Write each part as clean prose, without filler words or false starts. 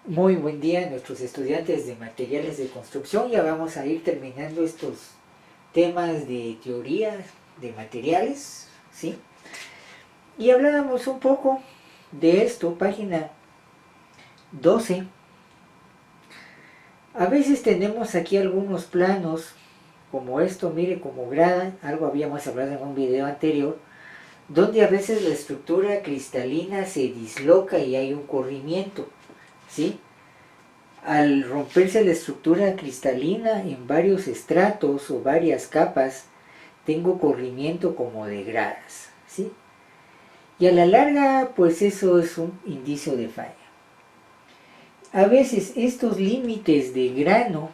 Muy buen día a nuestros estudiantes de materiales de construcción. Ya vamos a ir terminando estos temas de teoría de materiales, ¿sí? Y hablábamos un poco de esto, página 12. A veces tenemos aquí algunos planos, como esto, mire, como grada, algo habíamos hablado en un video anterior, donde a veces la estructura cristalina se disloca y hay un corrimiento, ¿sí? Al romperse la estructura cristalina en varios estratos o varias capas, tengo corrimiento como de gradas, ¿sí? Y a la larga, pues eso es un indicio de falla. A veces estos límites de grano,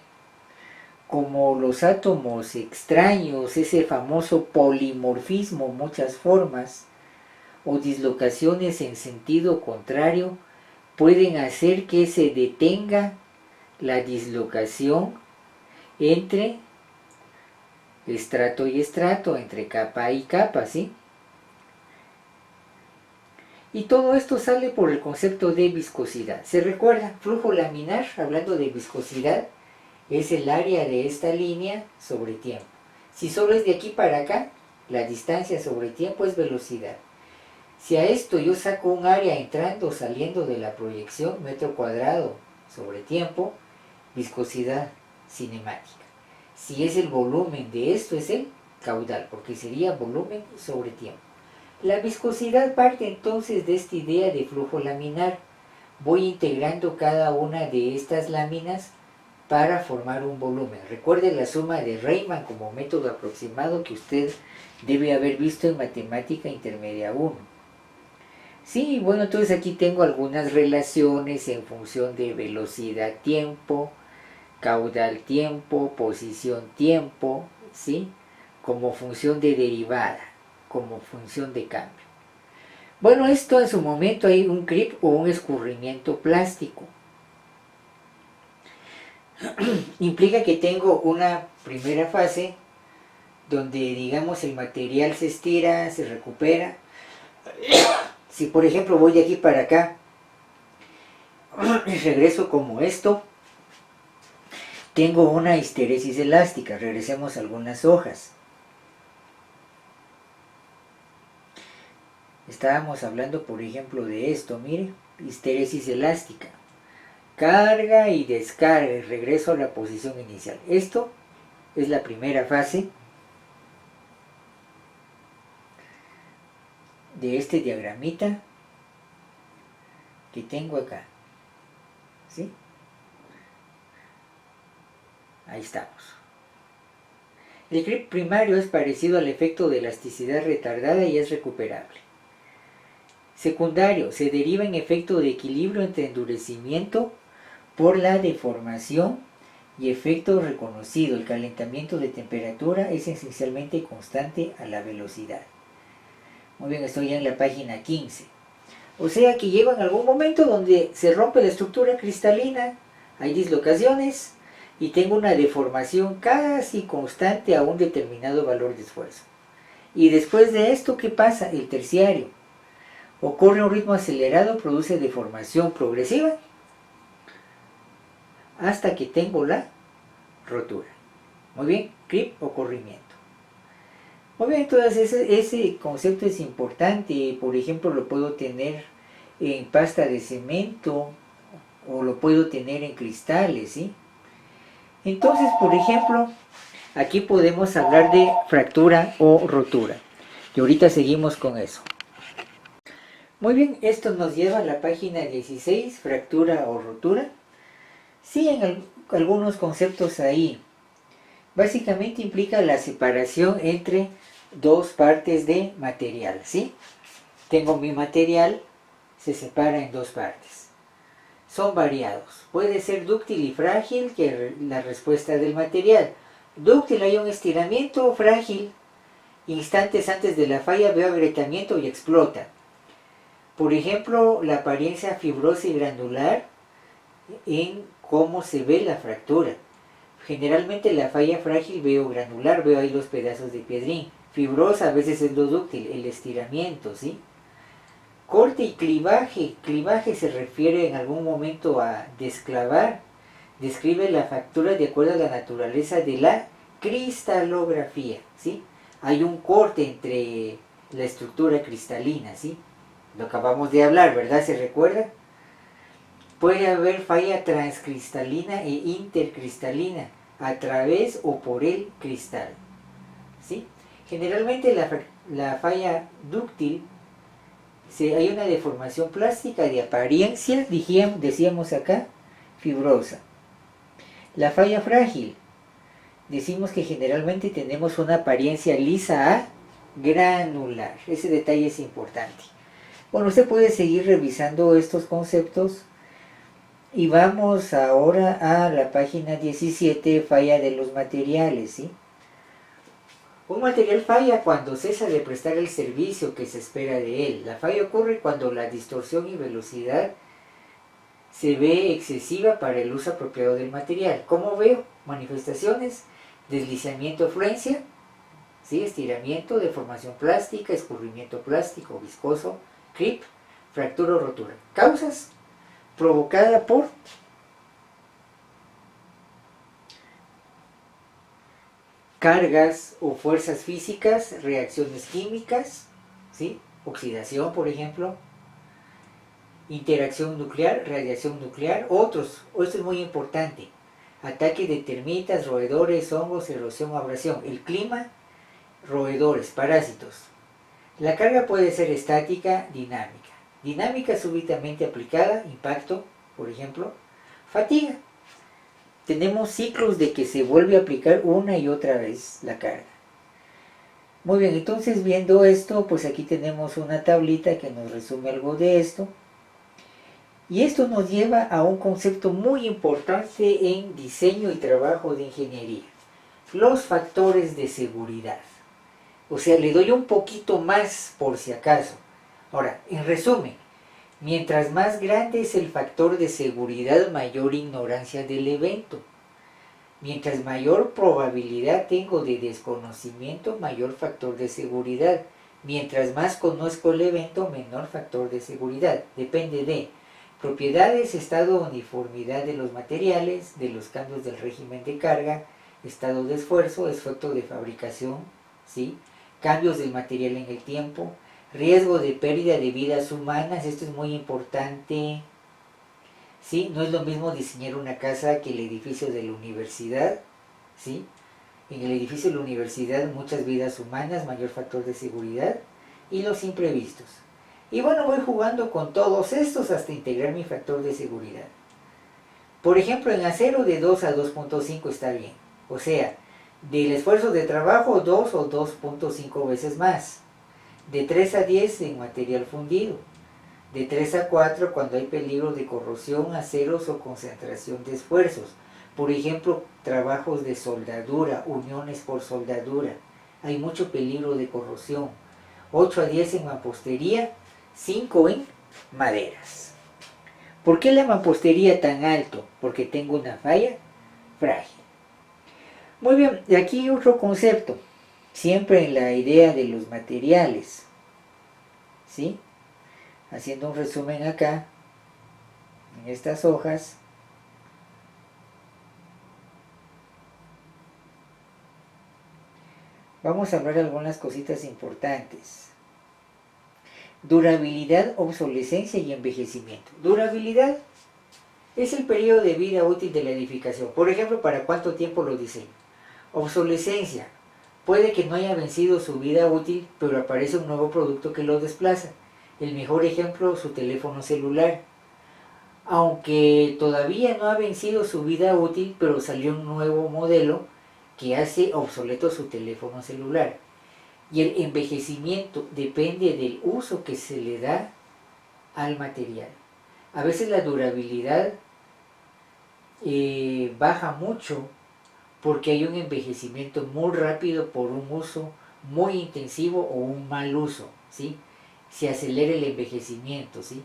como los átomos extraños, ese famoso polimorfismo, muchas formas, o dislocaciones en sentido contrario, pueden hacer que se detenga la dislocación entre estrato y estrato, entre capa y capa, ¿sí? Y todo esto sale por el concepto de viscosidad. ¿Se recuerda? Flujo laminar, hablando de viscosidad, es el área de esta línea sobre tiempo. Si solo es de aquí para acá, la distancia sobre tiempo es velocidad. Si a esto yo saco un área entrando o saliendo de la proyección, metro cuadrado sobre tiempo, viscosidad cinemática. Si es el volumen de esto, es el caudal, porque sería volumen sobre tiempo. La viscosidad parte entonces de esta idea de flujo laminar. Voy integrando cada una de estas láminas para formar un volumen. Recuerde la suma de Riemann como método aproximado que usted debe haber visto en matemática intermedia 1. Sí, bueno, entonces aquí tengo algunas relaciones en función de velocidad-tiempo, caudal-tiempo, posición-tiempo, ¿sí? Como función de derivada, como función de cambio. Bueno, esto en su momento hay un creep o un escurrimiento plástico. Implica que tengo una primera fase donde, digamos, el material se estira, se recupera. Si por ejemplo voy de aquí para acá y regreso como esto, tengo una histeresis elástica. Regresemos a algunas hojas. Estábamos hablando, por ejemplo, de esto, mire, histeresis elástica. Carga y descarga y regreso a la posición inicial. Esto es la primera fase de este diagramita que tengo acá. ¿Sí? Ahí estamos. El creep primario es parecido al efecto de elasticidad retardada y es recuperable. Secundario, se deriva en efecto de equilibrio entre endurecimiento por la deformación y efecto reconocido. El calentamiento de temperatura es esencialmente constante a la velocidad. Muy bien, estoy ya en la página 15. O sea que llego en algún momento donde se rompe la estructura cristalina, hay dislocaciones y tengo una deformación casi constante a un determinado valor de esfuerzo. Y después de esto, ¿qué pasa? El terciario. Ocurre un ritmo acelerado, produce deformación progresiva hasta que tengo la rotura. Muy bien, creep o corrimiento. Muy bien, entonces ese concepto es importante. Por ejemplo, lo puedo tener en pasta de cemento o lo puedo tener en cristales, ¿sí? Entonces, por ejemplo, aquí podemos hablar de fractura o rotura. Y ahorita seguimos con eso. Muy bien, esto nos lleva a la página 16, fractura o rotura. Sí, en algunos conceptos ahí. Básicamente implica la separación entre dos partes de material, ¿sí? Tengo mi material, se separa en dos partes. Son variados. Puede ser dúctil y frágil, que es la respuesta del material. Dúctil, hay un estiramiento, frágil. Instantes antes de la falla veo agrietamiento y explota. Por ejemplo, la apariencia fibrosa y granular en cómo se ve la fractura. Generalmente la falla frágil veo granular, veo ahí los pedazos de piedrín. Fibrosa a veces es lo dúctil, el estiramiento, ¿sí? Corte y clivaje. Clivaje se refiere en algún momento a desclavar. Describe la factura de acuerdo a la naturaleza de la cristalografía, ¿sí? Hay un corte entre la estructura cristalina, ¿sí? Lo acabamos de hablar, ¿verdad? ¿Se recuerda? Puede haber falla transcristalina e intercristalina a través o por el cristal, ¿sí? Generalmente la falla dúctil, hay una deformación plástica de apariencia, decíamos acá, fibrosa. La falla frágil, decimos que generalmente tenemos una apariencia lisa a granular. Ese detalle es importante. Bueno, usted puede seguir revisando estos conceptos y vamos ahora a la página 17, falla de los materiales, ¿sí? Un material falla cuando cesa de prestar el servicio que se espera de él. La falla ocurre cuando la distorsión y velocidad se ve excesiva para el uso apropiado del material. ¿Cómo veo? Manifestaciones: deslizamiento, fluencia, ¿sí? Estiramiento, deformación plástica, escurrimiento plástico, viscoso, creep, fractura o rotura. Causas: provocada por cargas o fuerzas físicas, reacciones químicas, ¿sí? Oxidación, por ejemplo, interacción nuclear, radiación nuclear, otros. Esto es muy importante: ataque de termitas, roedores, hongos, erosión o abrasión. El clima, roedores, parásitos. La carga puede ser estática, dinámica. Dinámica súbitamente aplicada, impacto, por ejemplo. Fatiga. Tenemos ciclos de que se vuelve a aplicar una y otra vez la carga. Muy bien, entonces viendo esto, pues aquí tenemos una tablita que nos resume algo de esto. Y esto nos lleva a un concepto muy importante en diseño y trabajo de ingeniería: los factores de seguridad. O sea, le doy un poquito más por si acaso. Ahora, en resumen, mientras más grande es el factor de seguridad, mayor ignorancia del evento. Mientras mayor probabilidad tengo de desconocimiento, mayor factor de seguridad. Mientras más conozco el evento, menor factor de seguridad. Depende de propiedades, estado o uniformidad de los materiales, de los cambios del régimen de carga, estado de esfuerzo, efecto de fabricación, ¿sí? Cambios del material en el tiempo, riesgo de pérdida de vidas humanas. Esto es muy importante, ¿sí? No es lo mismo diseñar una casa que el edificio de la universidad, ¿sí? En el edificio de la universidad muchas vidas humanas, mayor factor de seguridad, y los imprevistos. Y bueno, voy jugando con todos estos hasta integrar mi factor de seguridad. Por ejemplo, en acero de 2 a 2.5 está bien. O sea, del esfuerzo de trabajo 2 o 2.5 veces más. De 3 a 10 en material fundido. De 3 a 4 cuando hay peligro de corrosión, aceros o concentración de esfuerzos. Por ejemplo, trabajos de soldadura, uniones por soldadura. Hay mucho peligro de corrosión. 8 a 10 en mampostería, 5 en maderas. ¿Por qué la mampostería tan alto? Porque tengo una falla frágil. Muy bien, y aquí otro concepto, siempre en la idea de los materiales, ¿sí? Haciendo un resumen acá, en estas hojas. Vamos a hablar de algunas cositas importantes. Durabilidad, obsolescencia y envejecimiento. Durabilidad es el periodo de vida útil de la edificación. Por ejemplo, ¿para cuánto tiempo lo diseño? Obsolescencia. Puede que no haya vencido su vida útil, pero aparece un nuevo producto que lo desplaza. El mejor ejemplo, su teléfono celular. Aunque todavía no ha vencido su vida útil, pero salió un nuevo modelo que hace obsoleto su teléfono celular. Y el envejecimiento depende del uso que se le da al material. A veces la durabilidad baja mucho porque hay un envejecimiento muy rápido por un uso muy intensivo o un mal uso, ¿sí? Se acelera el envejecimiento, ¿sí?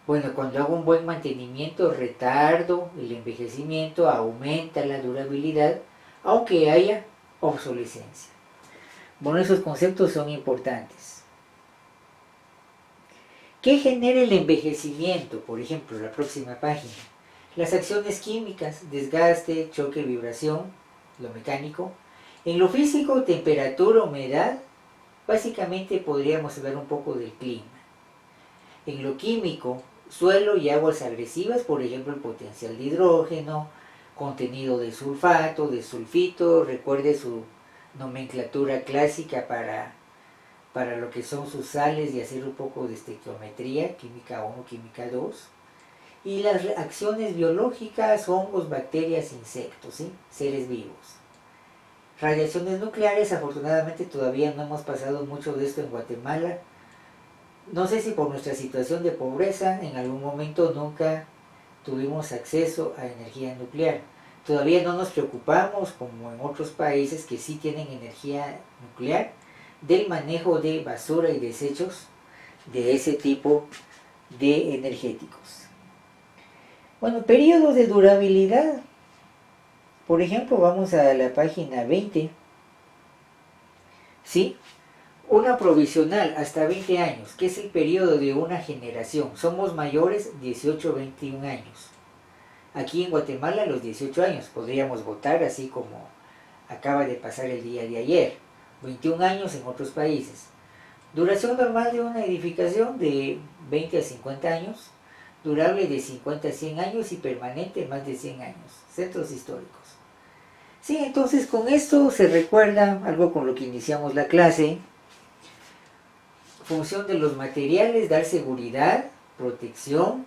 Bueno, cuando hago un buen mantenimiento, retardo el envejecimiento, aumenta la durabilidad, aunque haya obsolescencia. Bueno, esos conceptos son importantes. ¿Qué genera el envejecimiento? Por ejemplo, la próxima página. Las acciones químicas, desgaste, choque, vibración, lo mecánico. En lo físico, temperatura, humedad. Básicamente podríamos hablar un poco del clima. En lo químico, suelo y aguas agresivas, por ejemplo, el potencial de hidrógeno, contenido de sulfato, de sulfito. Recuerde su nomenclatura clásica para lo que son sus sales y hacer un poco de estequiometría, química 1, química 2. Y las acciones biológicas, hongos, bacterias, insectos, ¿sí? Seres vivos. Radiaciones nucleares, afortunadamente todavía no hemos pasado mucho de esto en Guatemala. No sé si por nuestra situación de pobreza, en algún momento nunca tuvimos acceso a energía nuclear. Todavía no nos preocupamos, como en otros países que sí tienen energía nuclear, del manejo de basura y desechos de ese tipo de energéticos. Bueno, periodos de durabilidad. Por ejemplo, vamos a la página 20. ¿Sí? Una provisional hasta 20 años, que es el periodo de una generación. Somos mayores 18-21 años. Aquí en Guatemala, a los 18 años podríamos votar, así como acaba de pasar el día de ayer. 21 años en otros países. Duración normal de una edificación de 20 a 50 años. Durable de 50 a 100 años y permanente más de 100 años. Centros históricos. Sí, entonces con esto se recuerda algo con lo que iniciamos la clase. Función de los materiales: dar seguridad, protección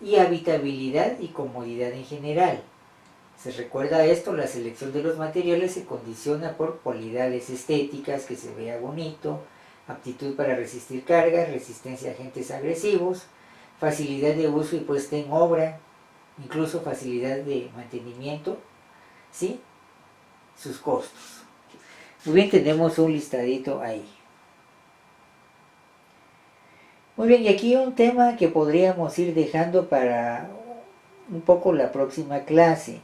y habitabilidad y comodidad en general. Se recuerda esto: la selección de los materiales se condiciona por cualidades estéticas, que se vea bonito, aptitud para resistir cargas, resistencia a agentes agresivos, facilidad de uso y puesta en obra, incluso facilidad de mantenimiento, ¿sí? Sus costos. Muy bien, tenemos un listadito ahí. Muy bien, y aquí un tema que podríamos ir dejando para un poco la próxima clase.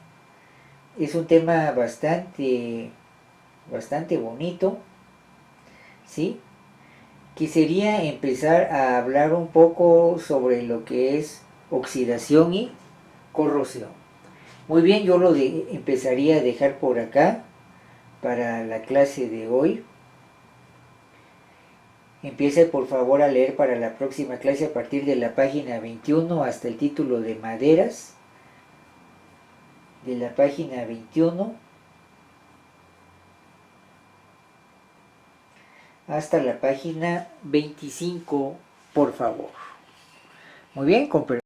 Es un tema bastante bonito, ¿sí? Que sería empezar a hablar un poco sobre lo que es oxidación y corrosión. Muy bien, yo lo empezaría a dejar por acá para la clase de hoy. Empiece por favor a leer para la próxima clase a partir de la página 21 hasta el título de maderas. De la página 21 hasta la página 25, por favor. Muy bien, con